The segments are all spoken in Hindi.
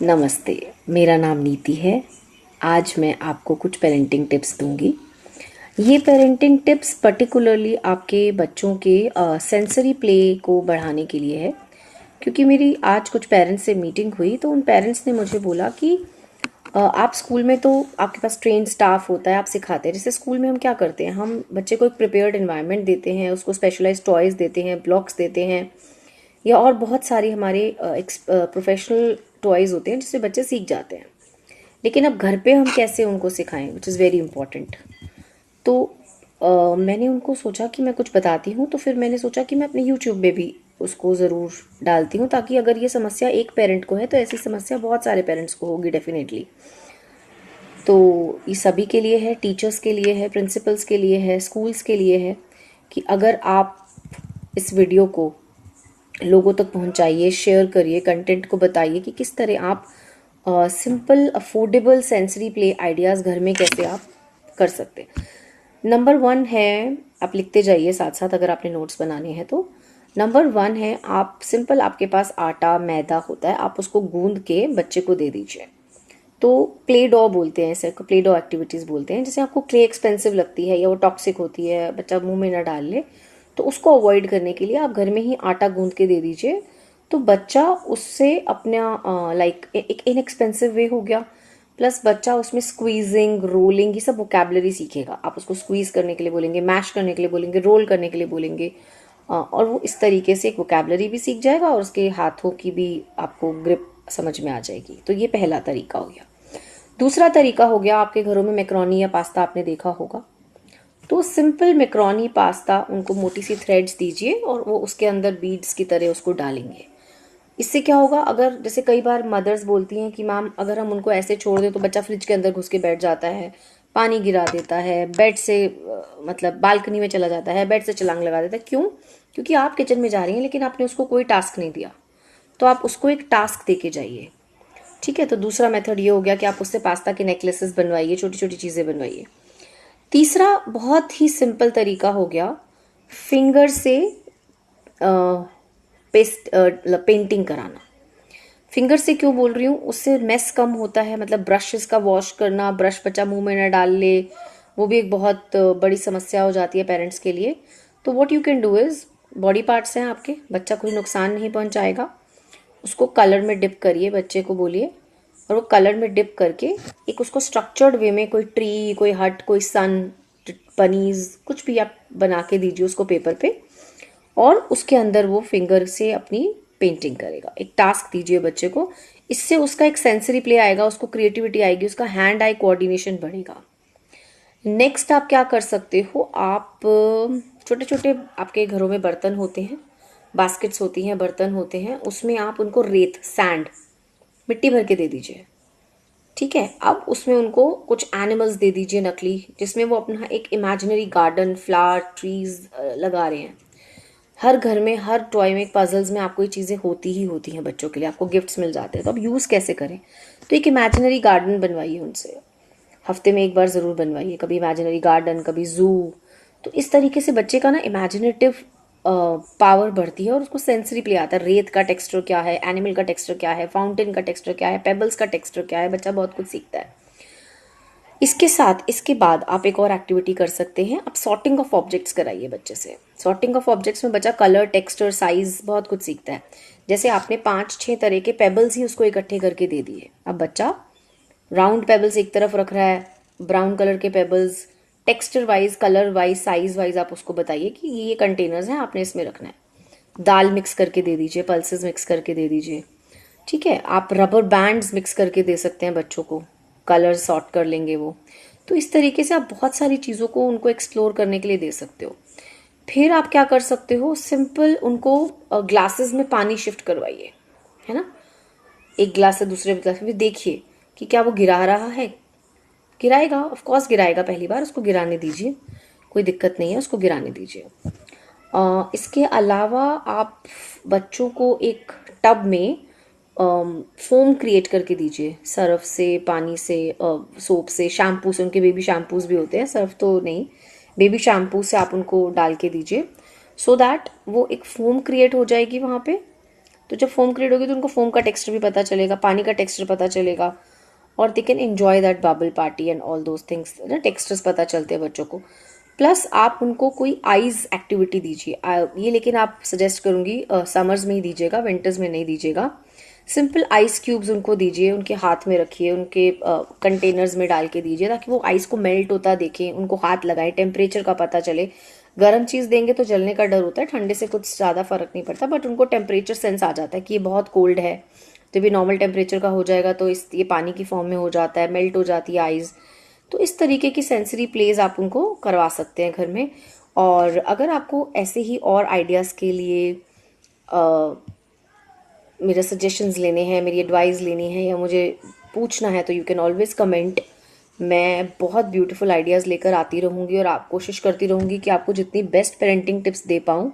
नमस्ते, मेरा नाम नीति है। आज मैं आपको कुछ पेरेंटिंग टिप्स दूंगी। ये पेरेंटिंग टिप्स पर्टिकुलरली आपके बच्चों के सेंसरी प्ले को बढ़ाने के लिए है, क्योंकि मेरी आज कुछ पेरेंट्स से मीटिंग हुई तो उन पेरेंट्स ने मुझे बोला कि आप स्कूल में तो आपके पास ट्रेन स्टाफ होता है, आप सिखाते हैं। जैसे स्कूल में हम क्या करते हैं, हम बच्चे को एक प्रिपेयर्ड एनवायरनमेंट देते हैं, उसको स्पेशलाइज्ड टॉयज़ देते हैं, ब्लॉक्स देते हैं, या और बहुत सारी हमारे प्रोफेशनल टॉयज़ होते हैं जिससे बच्चे सीख जाते हैं। लेकिन अब घर पे हम कैसे उनको सिखाएं, विच इज़ वेरी इंपॉर्टेंट। तो मैंने उनको सोचा कि मैं कुछ बताती हूँ, तो फिर मैंने सोचा कि मैं अपने यूट्यूब में भी उसको ज़रूर डालती हूँ, ताकि अगर ये समस्या एक पेरेंट को है तो ऐसी समस्या बहुत सारे पेरेंट्स को होगी डेफिनेटली। तो ये सभी के लिए है, टीचर्स के लिए है, प्रिंसिपल्स के लिए है, स्कूल्स के लिए है, कि अगर आप इस वीडियो को लोगों तक पहुंचाइए, शेयर करिए, कंटेंट को बताइए कि किस तरह आप simple affordable sensory play ideas घर में कैसे आप कर सकते हैं। नंबर 1 है, आप लिखते जाइए साथ साथ अगर आपने नोट्स बनाने हैं तो। नंबर 1 है, आप सिंपल, आपके पास आटा मैदा होता है, आप उसको गूंद के बच्चे को दे दीजिए। तो प्ले डॉ बोलते हैं इसे, प्ले डॉ एक्टिविटीज़ बोलते हैं। जैसे आपको क्ले एक्सपेंसिव लगती है या वो टॉक्सिक होती है, बच्चा मुंह में ना डाल ले, तो उसको अवॉइड करने के लिए आप घर में ही आटा गूंद के दे दीजिए। तो बच्चा उससे अपना लाइक एक इनएक्सपेंसिव वे हो गया, प्लस बच्चा उसमें स्क्वीजिंग, रोलिंग, ये सब वोकेबलरी सीखेगा। आप उसको स्क्वीज करने के लिए बोलेंगे, मैश करने के लिए बोलेंगे, रोल करने के लिए बोलेंगे, और वो इस तरीके से एक वोकेबलरी भी सीख जाएगा और उसके हाथों की भी आपको ग्रिप समझ में आ जाएगी। तो ये पहला तरीका हो गया। दूसरा तरीका हो गया, आपके घरों में मैक्रोनी या पास्ता आपने देखा होगा, तो सिंपल मैक्रोनी पास्ता उनको मोटी सी थ्रेड्स दीजिए और वो उसके अंदर बीड्स की तरह उसको डालेंगे। इससे क्या होगा, अगर जैसे कई बार मदर्स बोलती हैं कि मैम अगर हम उनको ऐसे छोड़ दें तो बच्चा फ्रिज के अंदर घुस के बैठ जाता है, पानी गिरा देता है, बेड से मतलब बालकनी में चला जाता है, बेड से छलांग लगा देता है। क्यों? क्योंकि आप किचन में जा रही हैं लेकिन आपने उसको कोई टास्क नहीं दिया। तो आप उसको एक टास्क दे के जाइए, ठीक है। तो दूसरा मेथड ये हो गया कि आप उससे पास्ता के नेकलेसेस बनवाइए, छोटी छोटी चीज़ें बनवाइए। तीसरा बहुत ही सिंपल तरीका हो गया, फिंगर से पेंटिंग कराना। फिंगर से क्यों बोल रही हूँ, उससे मेस कम होता है, मतलब ब्रशेस का वॉश करना, ब्रश बच्चा मुंह में न डाल ले, वो भी एक बहुत बड़ी समस्या हो जाती है पेरेंट्स के लिए। तो what you can do is, body parts हैं आपके, बच्चा कोई नुकसान नहीं पहुंचाएगा, उसको कलर में डिप करिए, बच्चे को बोलिए, और वो कलर में डिप करके एक उसको स्ट्रक्चर्ड वे में कोई ट्री, कोई हट, कोई सन, पनीज, कुछ भी आप बना के दीजिए उसको पेपर पे, और उसके अंदर वो फिंगर से अपनी पेंटिंग करेगा। एक टास्क दीजिए बच्चे को, इससे उसका एक सेंसरी प्ले आएगा, उसको क्रिएटिविटी आएगी, उसका हैंड आई कोऑर्डिनेशन बढ़ेगा। नेक्स्ट आप क्या कर सकते हो, आप छोटे छोटे आपके घरों में बर्तन होते हैं, बास्केट्स होती हैं, बर्तन होते हैं, उसमें आप उनको रेत, सैंड, मिट्टी भर के दे दीजिए, ठीक है। अब उसमें उनको कुछ एनिमल्स दे दीजिए नकली, जिसमें वो अपना एक इमेजिनरी गार्डन, फ्लावर, ट्रीज लगा रहे हैं। हर घर में, हर टॉय में, पजल्स में आपको ये चीज़ें होती ही होती हैं बच्चों के लिए, आपको गिफ्ट्स मिल जाते हैं। तो अब यूज़ कैसे करें, तो एक इमेजिनरी गार्डन बनवाइए उनसे, हफ्ते में एक बार ज़रूर बनवाइए, कभी इमेजिनरी गार्डन, कभी जू। तो इस तरीके से बच्चे का ना इमेजिनेटिव पावर बढ़ती है और उसको सेंसरी प्ले आता है। रेत का टेक्सचर क्या है, एनिमल का टेक्सचर क्या है, फाउंटेन का टेक्सचर क्या है, पेबल्स का टेक्सचर क्या है, बच्चा बहुत कुछ सीखता है। इसके साथ, इसके बाद आप एक और एक्टिविटी कर सकते हैं, आप सॉर्टिंग ऑफ ऑब्जेक्ट्स कराइए बच्चे से। सॉर्टिंग ऑफ ऑब्जेक्ट्स में बच्चा कलर, टेक्सचर, साइज बहुत कुछ सीखता है। जैसे आपने 5-6 तरह के पेबल्स ही उसको इकट्ठे करके दे दिए, अब बच्चा राउंड पेबल्स एक तरफ रख रहा है, ब्राउन कलर के pebbles, texture wise, colour wise, size wise आप उसको बताइए कि ये कंटेनर्स हैं, आपने इसमें रखना है। दाल मिक्स करके दे दीजिए, पल्सेस मिक्स करके दे दीजिए, ठीक है। आप रबर बैंड्स मिक्स करके दे सकते हैं बच्चों को, कलर सॉर्ट कर लेंगे वो। तो इस तरीके से आप बहुत सारी चीज़ों को उनको एक्सप्लोर करने के लिए दे सकते हो। फिर आप क्या कर सकते हो, सिंपल उनको ग्लासेस में पानी शिफ्ट करवाइए, है ना। एक ग्लास से दूसरे ग्लास में देखिए कि क्या वो गिरा रहा है, गिराएगा, ऑफ कोर्स गिराएगा, पहली बार उसको गिराने दीजिए, कोई दिक्कत नहीं है, उसको गिराने दीजिए। इसके अलावा आप बच्चों को एक टब में फोम क्रिएट करके दीजिए, सर्फ से, पानी से, सोप से, शैम्पू से, उनके बेबी शैम्पूज भी होते हैं, सर्फ तो नहीं, बेबी शैम्पू से आप उनको डाल के दीजिए, सो दैट वो एक फोम क्रिएट हो जाएगी वहाँ पे। तो जब फोम क्रिएट होगी तो उनको फोम का टेक्सचर भी पता चलेगा, पानी का टेक्सचर पता चलेगा, और they can enjoy that bubble party and all those things ना, टेक्सचर्स पता चलते हैं बच्चों को। प्लस आप उनको कोई आइज एक्टिविटी दीजिए, ये लेकिन आप सजेस्ट करूंगी समर्स में ही दीजिएगा, विंटर्स में नहीं दीजिएगा। सिंपल आइस क्यूब्स उनको दीजिए, उनके हाथ में रखिए, उनके कंटेनर्स में डाल के दीजिए, ताकि वो आइस को मेल्ट होता देखें, उनको हाथ लगाएं, टेम्परेचर का पता चले। गर्म चीज़ देंगे तो जलने का डर होता है, ठंडे से कुछ ज़्यादा फर्क नहीं पड़ता, बट उनको टेम्परेचर सेंस आ जाता है कि ये बहुत कोल्ड है। जब ये नॉर्मल टेम्परेचर का हो जाएगा तो ये पानी की फॉर्म में हो जाता है, मेल्ट हो जाती है आइस। तो इस तरीके की सेंसरी प्लेज आप उनको करवा सकते हैं घर में। और अगर आपको ऐसे ही और आइडियाज़ के लिए मेरे सजेशंस लेने हैं, मेरी एडवाइस लेनी है, या मुझे पूछना है, तो यू कैन ऑलवेज कमेंट। मैं बहुत ब्यूटीफुल आइडियाज़ लेकर आती रहूँगी और आप कोशिश करती रहूँगी कि आपको जितनी बेस्ट पेरेंटिंग टिप्स दे पाऊँ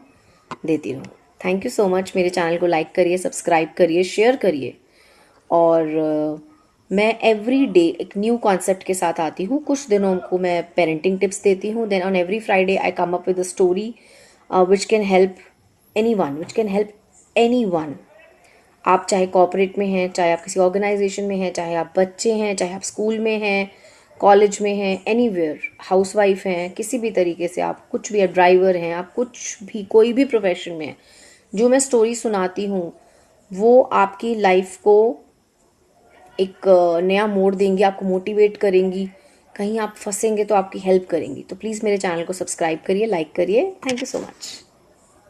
देती रहूँ। Thank you so much. मेरे चैनल को लाइक करिए, सब्सक्राइब करिए, शेयर करिए। और मैं एवरी डे एक न्यू कॉन्सेप्ट के साथ आती हूँ। कुछ दिनों को मैं पेरेंटिंग टिप्स देती हूँ, then on every Friday I come up with a story which can help anyone. आप चाहे कॉर्पोरेट में हैं, चाहे आप किसी ऑर्गेनाइजेशन में हैं, चाहे आप बच्चे हैं, चाहे आप स्कूल में हैं, कॉलेज में हैं, एनीवेयर, हाउसवाइफ हैं, किसी भी तरीके से आप कुछ भी, ड्राइवर हैं, आप कुछ भी, कोई भी प्रोफेशन में हैं, जो मैं स्टोरी सुनाती हूँ वो आपकी लाइफ को एक नया मोड़ देंगी, आपको मोटिवेट करेंगी। कहीं आप फंसेंगे तो आपकी हेल्प करेंगी। तो प्लीज़ मेरे चैनल को सब्सक्राइब करिए, लाइक करिए। Thank you so much.